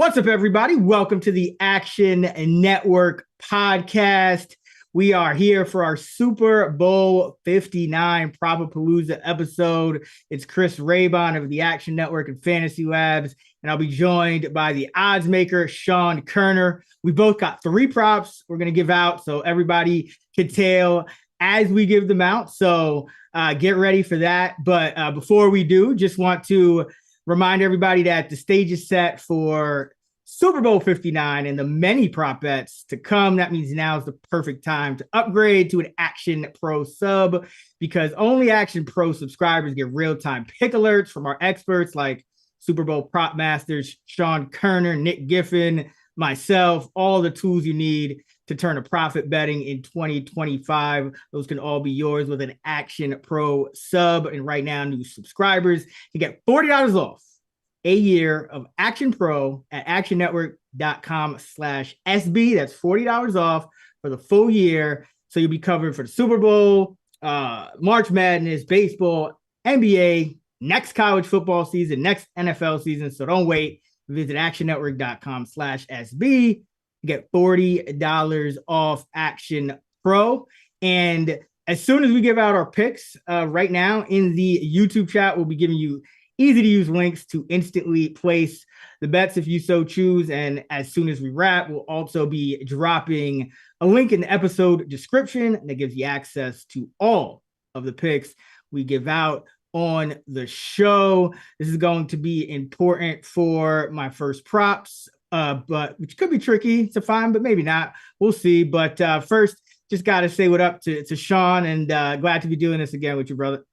What's up, everybody? Welcome to the Action Network podcast. We are here for our Super Bowl 59 Probapalooza episode. It's Chris Raybon of the Action Network and Fantasy Labs, and I'll be joined by the odds maker, Sean Koerner. We both got 3 props we're going to give out, so everybody can tell as we give them out. So get ready for that. But before we do, just want to remind everybody that the stage is set for Super Bowl 59 and the many prop bets to come. That means now is the perfect time to upgrade to an Action Pro sub, because only Action Pro subscribers get real-time pick alerts from our experts like Super Bowl prop masters Sean Koerner, Nick Giffen, myself, all the tools you need to turn a profit betting in 2025. Those can all be yours with an Action Pro sub. And right now, new subscribers can get $40 off a year of Action Pro at actionnetwork.com/SB. That's $40 off for the full year. So you'll be covered for the Super Bowl, March Madness, baseball, NBA, next college football season, next NFL season. So don't wait. Visit actionnetwork.com/SB. Get $40 off Action Pro. And as soon as we give out our picks right now in the YouTube chat, we'll be giving you easy to use links to instantly place the bets if you so choose. And as soon as we wrap, we'll also be dropping a link in the episode description that gives you access to all of the picks we give out on the show. This is going to be important for my first props, but which could be tricky to find, but maybe not. We'll see. But first, just got to say what up to Sean, and glad to be doing this again with you, brother.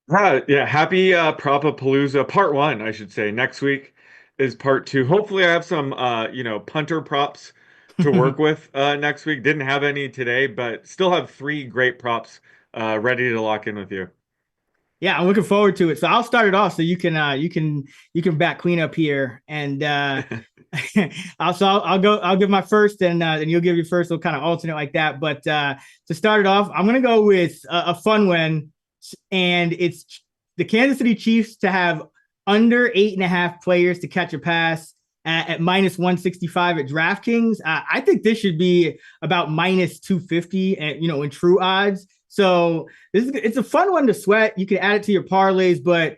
Yeah, happy Propapalooza part 1, I should say. Next week is part 2. Hopefully I have some punter props to work with next week. Didn't have any today, but still have 3 great props ready to lock in with you. Yeah, I'm looking forward to it. So I'll start it off so you can back clean up here, and I'll give my first, and you'll give your first. We'll kind of alternate like that. But to start it off, I'm gonna go with a fun one, and it's the Kansas City Chiefs to have under 8.5 players to catch a pass at minus 165 at DraftKings. I think this should be about minus 250, and in true odds. So it's a fun one to sweat. You can add it to your parlays, but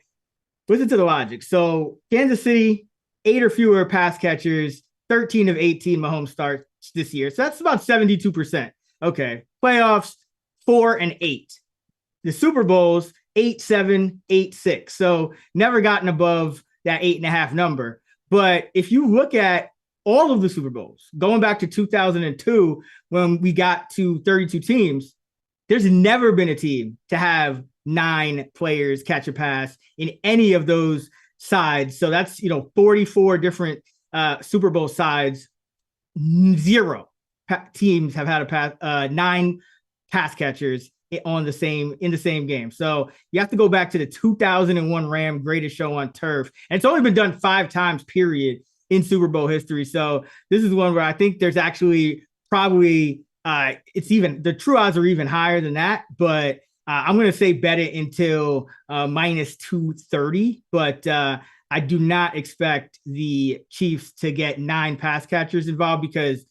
listen to the logic. So Kansas City, 8 or fewer pass catchers, 13 of 18 Mahomes starts this year. So that's about 72%. Okay. Playoffs, 4 and 8. The Super Bowls, 8-7, 8-6. So never gotten above that 8.5 number. But if you look at all of the Super Bowls, going back to 2002, when we got to 32 teams, there's never been a team to have 9 players catch a pass in any of those sides. So that's, 44 different Super Bowl sides. 0 teams have had a pass, 9 pass catchers in the same game. So you have to go back to the 2001 Ram greatest show on turf. And it's only been done 5 times, period, in Super Bowl history. So this is one where I think there's actually probably it's even, the true odds are even higher than that, but I'm going to say bet it until minus 230. But I do not expect the Chiefs to get 9 pass catchers involved, because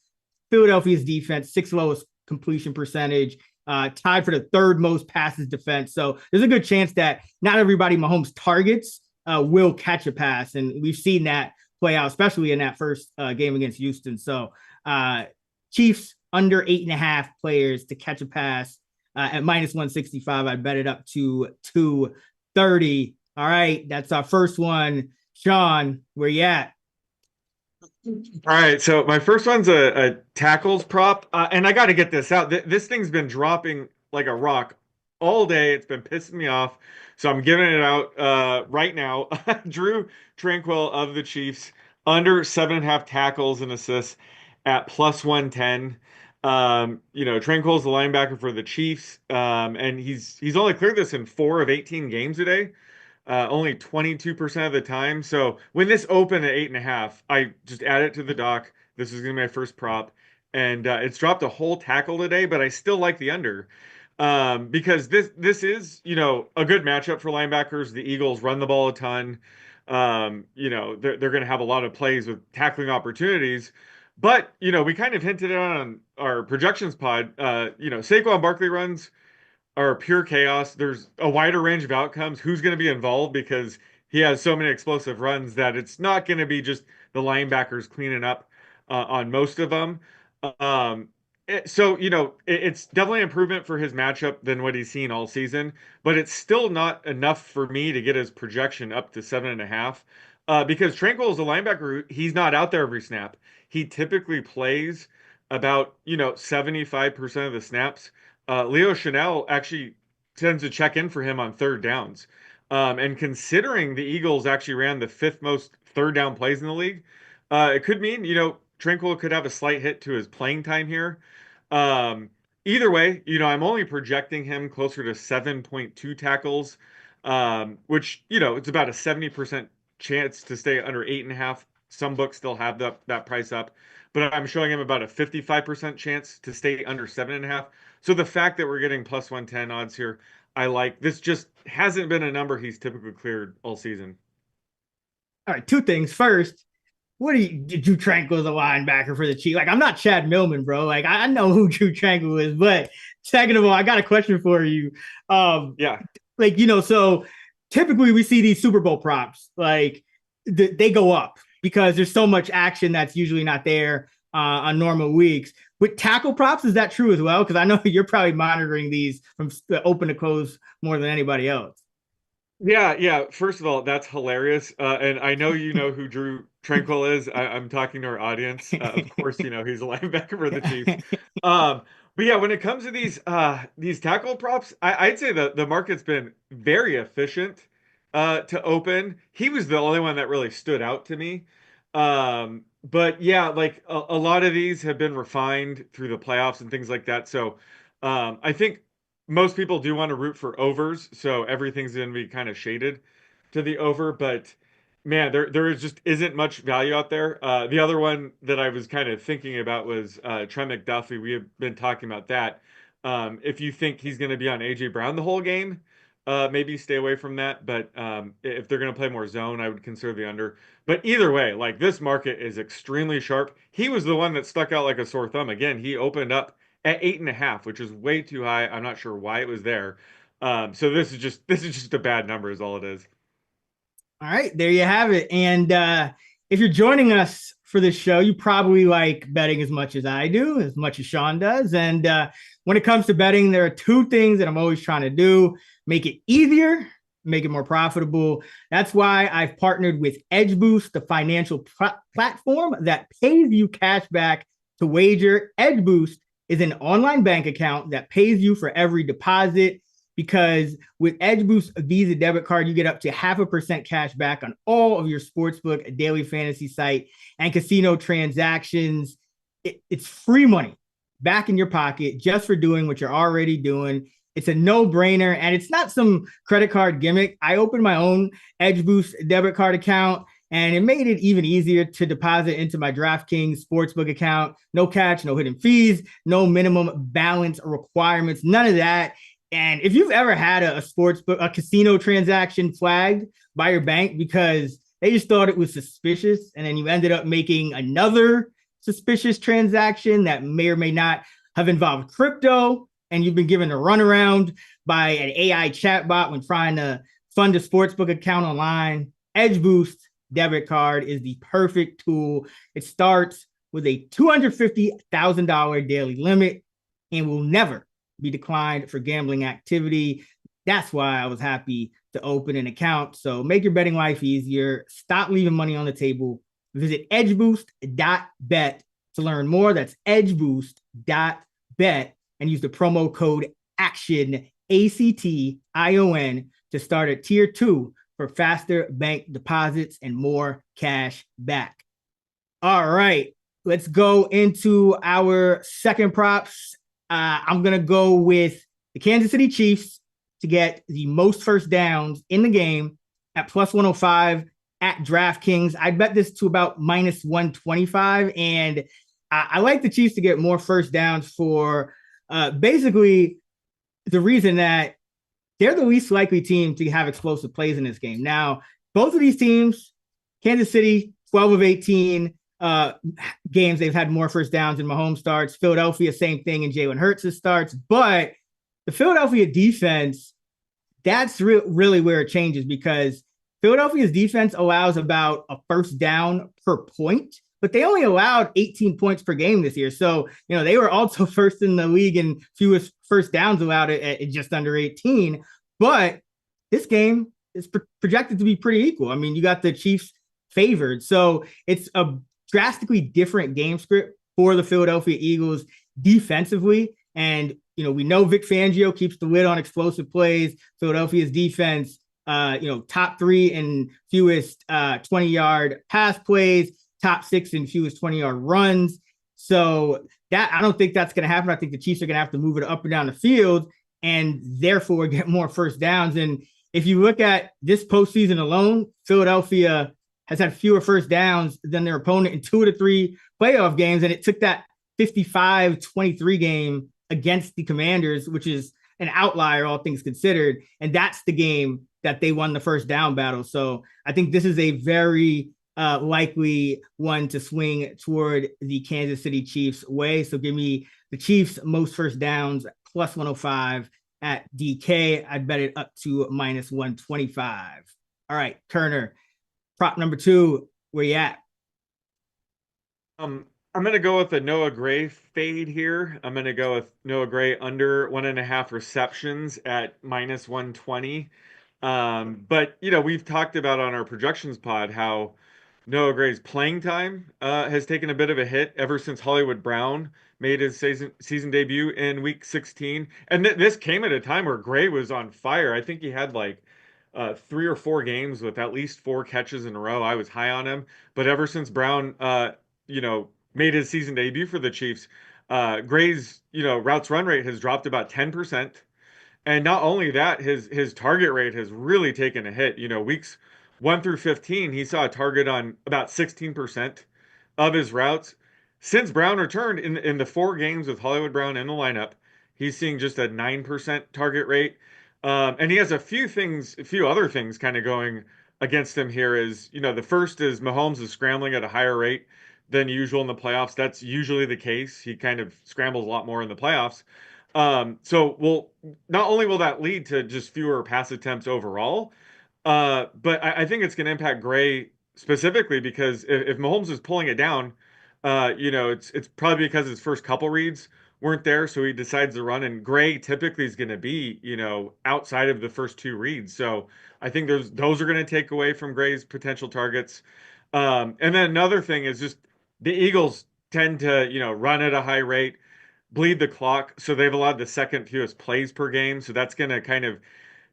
Philadelphia's defense, 6th lowest completion percentage, tied for the 3rd most passes defense. So there's a good chance that not everybody Mahomes targets will catch a pass. And we've seen that play out, especially in that first game against Houston. So Chiefs under 8.5 players to catch a pass at minus 165. I bet it up to 230. All right, that's our first one. Sean, where you at? All right, so my first one's a tackles prop, and I got to get this out. This thing's been dropping like a rock all day. It's been pissing me off, so I'm giving it out right now. Drew Tranquill of the Chiefs under 7.5 tackles and assists at plus 110. Tranquill's the linebacker for the Chiefs, and he's only cleared this in 4 of 18 games today, only 22% of the time. So when this opened at 8.5, I just added it to the dock. This is gonna be my first prop, and it's dropped a whole tackle today, but I still like the under. Because this is, a good matchup for linebackers. The Eagles run the ball a ton. They're going to have a lot of plays with tackling opportunities. But, we kind of hinted on our projections pod. Saquon Barkley runs are pure chaos. There's a wider range of outcomes. Who's going to be involved because he has so many explosive runs that it's not going to be just the linebackers cleaning up on most of them. Um, it's definitely an improvement for his matchup than what he's seen all season, but it's still not enough for me to get his projection up to 7.5. Because Tranquil is a linebacker, he's not out there every snap. He typically plays about 75% of the snaps. Leo Chanel actually tends to check in for him on third downs. And considering the Eagles actually ran the fifth most third down plays in the league, it could mean, Tranquil could have a slight hit to his playing time here. Um, Either way, I'm only projecting him closer to 7.2 tackles, which, it's about a 70% chance to stay under 8.5. Some books still have that price up, but I'm showing him about a 55% chance to stay under 7.5. So the fact that we're getting plus 110 odds here, I like. This just hasn't been a number he's typically cleared all season. All right, two things. First, Drew Tranquil is a linebacker for the Chiefs? Like, I'm not Chad Millman, bro. Like, I know who Drew Tranquil is, but second of all, I got a question for you. Yeah. So typically we see these Super Bowl props, like they go up because there's so much action that's usually not there on normal weeks. With tackle props, is that true as well? Because I know you're probably monitoring these from open to close more than anybody else. Yeah, yeah. First of all, that's hilarious. And I know you know who Drew Tranquil is. I'm talking to our audience. Of course, he's a linebacker for the Chiefs. Um, but yeah, when it comes to these tackle props, I'd say the market's been very efficient to open. He was the only one that really stood out to me. But yeah, like a lot of these have been refined through the playoffs and things like that. So I think most people do want to root for overs, so everything's going to be kind of shaded to the over. But man, there just isn't much value out there. The other one that I was kind of thinking about was Trent McDuffie. We have been talking about that. If you think he's going to be on AJ Brown the whole game, maybe stay away from that. But if they're going to play more zone, I would consider the under. But either way, like this market is extremely sharp. He was the one that stuck out like a sore thumb. Again, he opened up at 8.5, which is way too high. I'm not sure why it was there. So this is just a bad number, is all it is. All right, there you have it. And if you're joining us for this show, you probably like betting as much as I do, as much as Sean does. And when it comes to betting, there are two things that I'm always trying to do: make it easier, make it more profitable. That's why I've partnered with Edge Boost, the financial platform that pays you cash back to wager. Edge Boost is an online bank account that pays you for every deposit, because with Edge Boost Visa debit card, you get up to 0.5% cash back on all of your sportsbook, daily fantasy site, and casino transactions. It's free money back in your pocket just for doing what you're already doing. It's a no-brainer, and it's not some credit card gimmick. I opened my own Edge Boost debit card account, and it made it even easier to deposit into my DraftKings sportsbook account. No catch, no hidden fees, no minimum balance requirements, none of that. And if you've ever had a casino transaction flagged by your bank because they just thought it was suspicious, and then you ended up making another suspicious transaction that may or may not have involved crypto, and you've been given a runaround by an AI chatbot when trying to fund a sportsbook account online, Edge Boost debit card is the perfect tool. It starts with a $250,000 daily limit and will never be declined for gambling activity. That's why I was happy to open an account. So make your betting life easier. Stop leaving money on the table. Visit edgeboost.bet to learn more. That's edgeboost.bet and use the promo code ACTION, ACTION, to start at tier 2 for faster bank deposits and more cash back. All right, let's go into our second props. I'm going to go with the Kansas City Chiefs to get the most first downs in the game at plus 105 at DraftKings. I bet this to about minus 125. And I like the Chiefs to get more first downs for basically the reason that they're the least likely team to have explosive plays in this game. Now, both of these teams, Kansas City, 12 of 18 games, they've had more first downs than Mahomes starts. Philadelphia, same thing in Jalen Hurts' starts. But the Philadelphia defense, that's really where it changes, because Philadelphia's defense allows about a first down per point, but they only allowed 18 points per game this year. So, they were also first in the league in fewest first downs allowed at just under 18. But this game is projected to be pretty equal. I mean, you got the Chiefs favored. So it's a drastically different game script for the Philadelphia Eagles defensively. And, we know Vic Fangio keeps the lid on explosive plays. Philadelphia's defense, top 3 in fewest 20-yard pass plays, top 6 in fewest 20-yard runs. So that, I don't think that's going to happen. I think the Chiefs are going to have to move it up and down the field and therefore get more first downs. And if you look at this postseason alone, Philadelphia has had fewer first downs than their opponent in 2 of the 3 playoff games. And it took that 55-23 game against the Commanders, which is an outlier, all things considered. And that's the game that they won the first down battle. So I think this is a very likely one to swing toward the Kansas City Chiefs way. So give me the Chiefs most first downs plus 105 at DK. I'd bet it up to minus 125. All right, Koerner, prop number 2, where you at? I'm going to go with the Noah Gray fade here. I'm going to go with Noah Gray under 1.5 receptions at minus 120. But, we've talked about on our projections pod how Noah Gray's playing time has taken a bit of a hit ever since Hollywood Brown made his season debut in week 16. And this came at a time where Gray was on fire. I think he had 3 or 4 games with at least 4 catches in a row. I was high on him. But ever since Brown, made his season debut for the Chiefs, Gray's, routes run rate has dropped about 10%. And not only that, his target rate has really taken a hit. Weeks 1 through 15, he saw a target on about 16% of his routes. Since Brown returned in the 4 games with Hollywood Brown in the lineup, he's seeing just a 9% target rate. And he has a few other things kind of going against him here. Is, the first is Mahomes is scrambling at a higher rate than usual in the playoffs. That's usually the case. He kind of scrambles a lot more in the playoffs. Not only will that lead to just fewer pass attempts overall, but I think it's going to impact Gray specifically, because if Mahomes is pulling it down, it's probably because his first couple reads weren't there, so he decides to run. And Gray typically is going to be, outside of the first 2 reads. So I think those are going to take away from Gray's potential targets. And then another thing is just the Eagles tend to, run at a high rate, bleed the clock. So they've allowed the second fewest plays per game. So that's going to kind of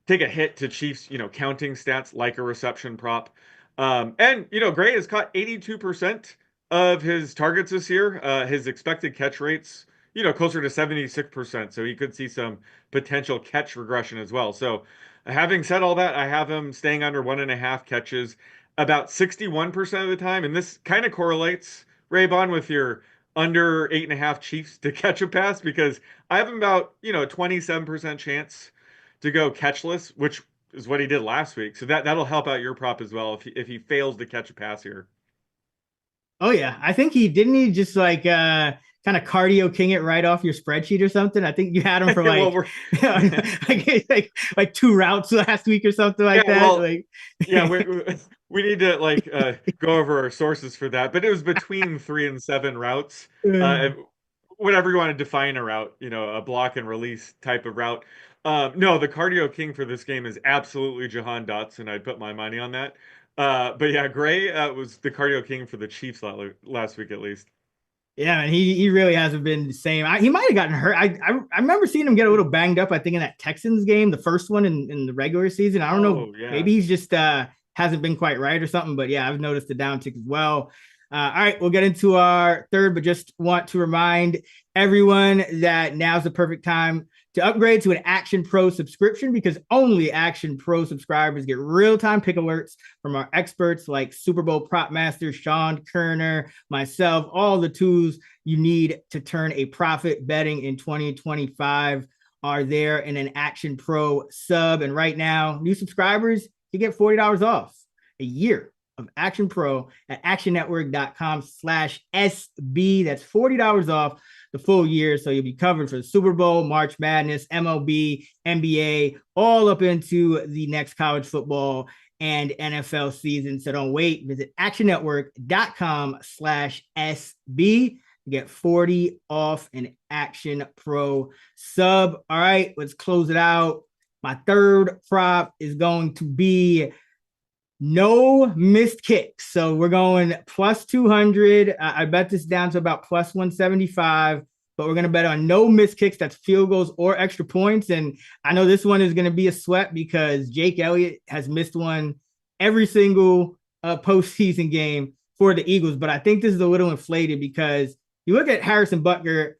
take a hit to Chiefs, counting stats like a reception prop. And Gray has caught 82% of his targets this year. His expected catch rates, closer to 76%. So he could see some potential catch regression as well. So having said all that, I have him staying under 1.5 catches about 61% of the time. And this kind of correlates, Raybon, with your under 8.5 Chiefs to catch a pass, because I have him about, 27% chance to go catchless, which is what he did last week. So that'll help out your prop as well if he fails to catch a pass here. Oh yeah, I think he just kind of cardio king it right off your spreadsheet or something. I think you had him for well, like 2 routes last week or something like that. Well, yeah, we need to go over our sources for that. But it was between 3 and 7 routes. Whatever you want to define a route, a block and release type of route. No, the cardio king for this game is absolutely Jahan Dotson. I'd put my money on that. But yeah, Gray was the cardio king for the Chiefs last week at least. Yeah, and he really hasn't been the same. He might have gotten hurt. I remember seeing him get a little banged up, I think, in that Texans game, the first one in the regular season. I don't know. Yeah. Maybe he's just hasn't been quite right or something. But yeah, I've noticed the downtick as well. All right, we'll get into our third, but just want to remind everyone that now's the perfect time to upgrade to an Action Pro subscription, because only Action Pro subscribers get real-time pick alerts from our experts like Super Bowl prop master Sean Koerner, myself, all the tools you need to turn a profit betting in 2025 are there in an Action Pro sub. And right now, new subscribers, you get $40 off a year of Action Pro at actionnetwork.com/SB. That's $40 off the full year. So you'll be covered for the Super Bowl, March Madness, MLB, NBA, all up into the next college football and NFL season. So don't wait. Visit actionnetwork.com/SB to get 40 off an Action Pro sub. All right, let's close it out. My third prop is going to be no missed kicks. So we're going plus 200. I bet this down to about plus 175, but we're going to bet on no missed kicks. That's field goals or extra points. And I know this one is going to be a sweat because Jake Elliott has missed one every single postseason game for the Eagles. But I think this is a little inflated because you look at Harrison Butker,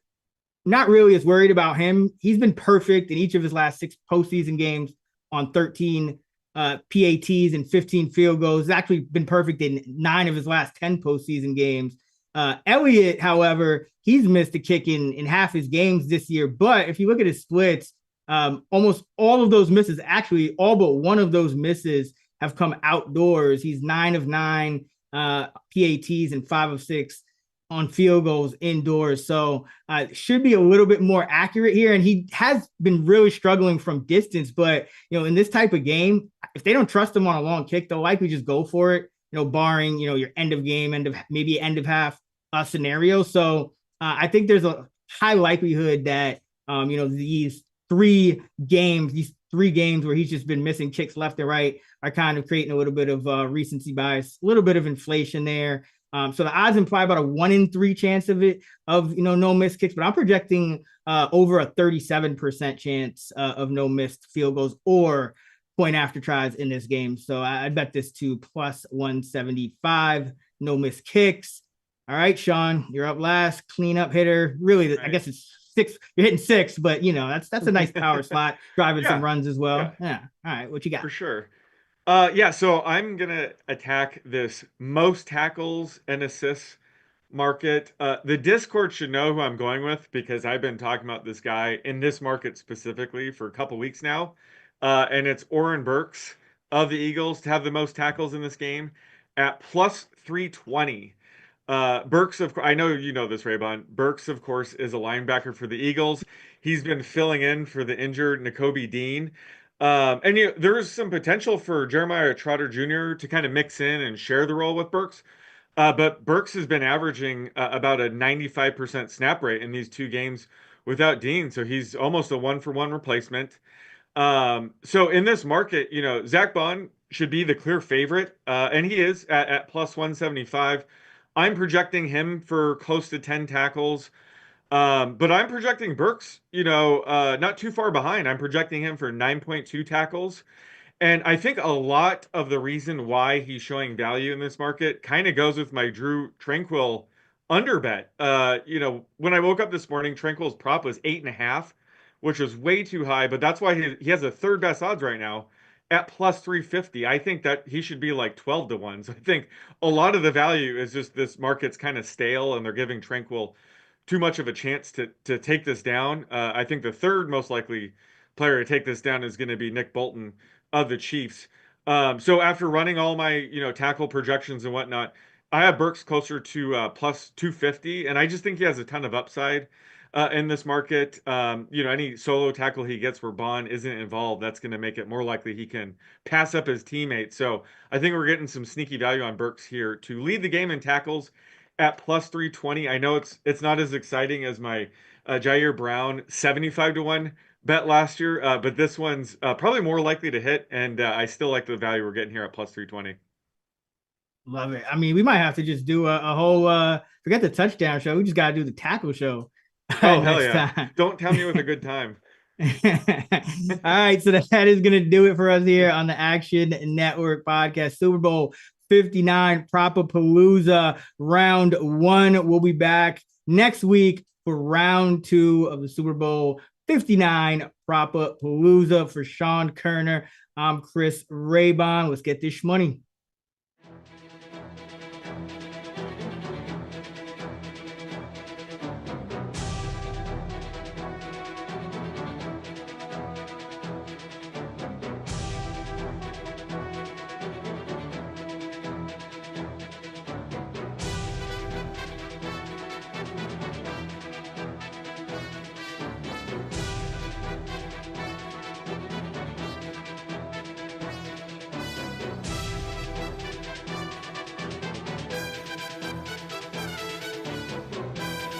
not really as worried about him. He's been perfect in each of his last 6 postseason games on 13 PATs and 15 field goals. He's actually been perfect in 9 of his last 10 postseason games. Elliott, however, he's missed a kick in half his games this year. But if you look at his splits, almost all of those misses, actually all but one of those misses have come outdoors. He's 9 of 9 PATs and 5 of 6 on field goals indoors. So should be a little bit more accurate here. And he has been really struggling from distance, but in this type of game, if they don't trust him on a long kick, they'll likely just go for it, barring, your end of game, maybe end of half scenario. So I think there's a high likelihood that, these 3 games where he's just been missing kicks left and right are kind of creating a little bit of recency bias, a little bit of inflation there. So the odds imply about a 1 in 3 chance of no missed kicks, but I'm projecting over a 37% chance of no missed field goals or point after tries in this game. So I bet this to plus 175, no missed kicks. All right, Sean, you're up last. Cleanup hitter. Really, right. I guess it's 6. You're hitting 6, but that's a nice power slot, driving some runs as well. Yeah. All right, what you got? For sure. So I'm gonna attack this most tackles and assists market. The Discord should know who I'm going with because I've been talking about this guy in this market specifically for a couple weeks now. And it's Oren Burks of the Eagles to have the most tackles in this game at plus 320. Burks, I know you know this, Raybon. Burks, of course, is a linebacker for the Eagles. He's been filling in for the injured Nakobe Dean. And there's some potential for Jeremiah Trotter Jr. to kind of mix in and share the role with Burks. But Burks has been averaging about a 95% snap rate in these 2 games without Dean. So he's almost a 1-for-1 replacement. So in this market, Zach Bond should be the clear favorite. And he is at plus 175. I'm projecting him for close to 10 tackles. But I'm projecting Burks, not too far behind. I'm projecting him for 9.2 tackles. And I think a lot of the reason why he's showing value in this market kind of goes with my Drew Tranquil under bet. When I woke up this morning, Tranquil's prop was 8.5, which was way too high, but that's why he has the 3rd best odds right now at plus 350. I think that he should be like 12 to 1. So I think a lot of the value is just this market's kind of stale and they're giving Tranquil too much of a chance to take this down. I think the 3rd most likely player to take this down is going to be Nick Bolton of the Chiefs. So after running all my tackle projections and whatnot, I have Burks closer to plus 250, and I just think he has a ton of upside in this market. Any solo tackle he gets where Bond isn't involved, that's going to make it more likely he can pass up his teammates. So I think we're getting some sneaky value on Burks here to lead the game in tackles at plus 320. I know it's not as exciting as my Jair Brown 75 to 1 bet last year, but this one's probably more likely to hit, and I still like the value we're getting here at plus 320. Love it. I mean, we might have to just do a whole forget the touchdown show. We just got to do the tackle show. Oh, hell yeah. Time. Don't tell me with a good time. All right, so that is going to do it for us here on the Action Network podcast. Super Bowl 59 Propapalooza round 1. We'll be back next week for round 2 of the Super Bowl 59 Propapalooza. For Sean Koerner, I'm Chris Raybon. Let's get this money.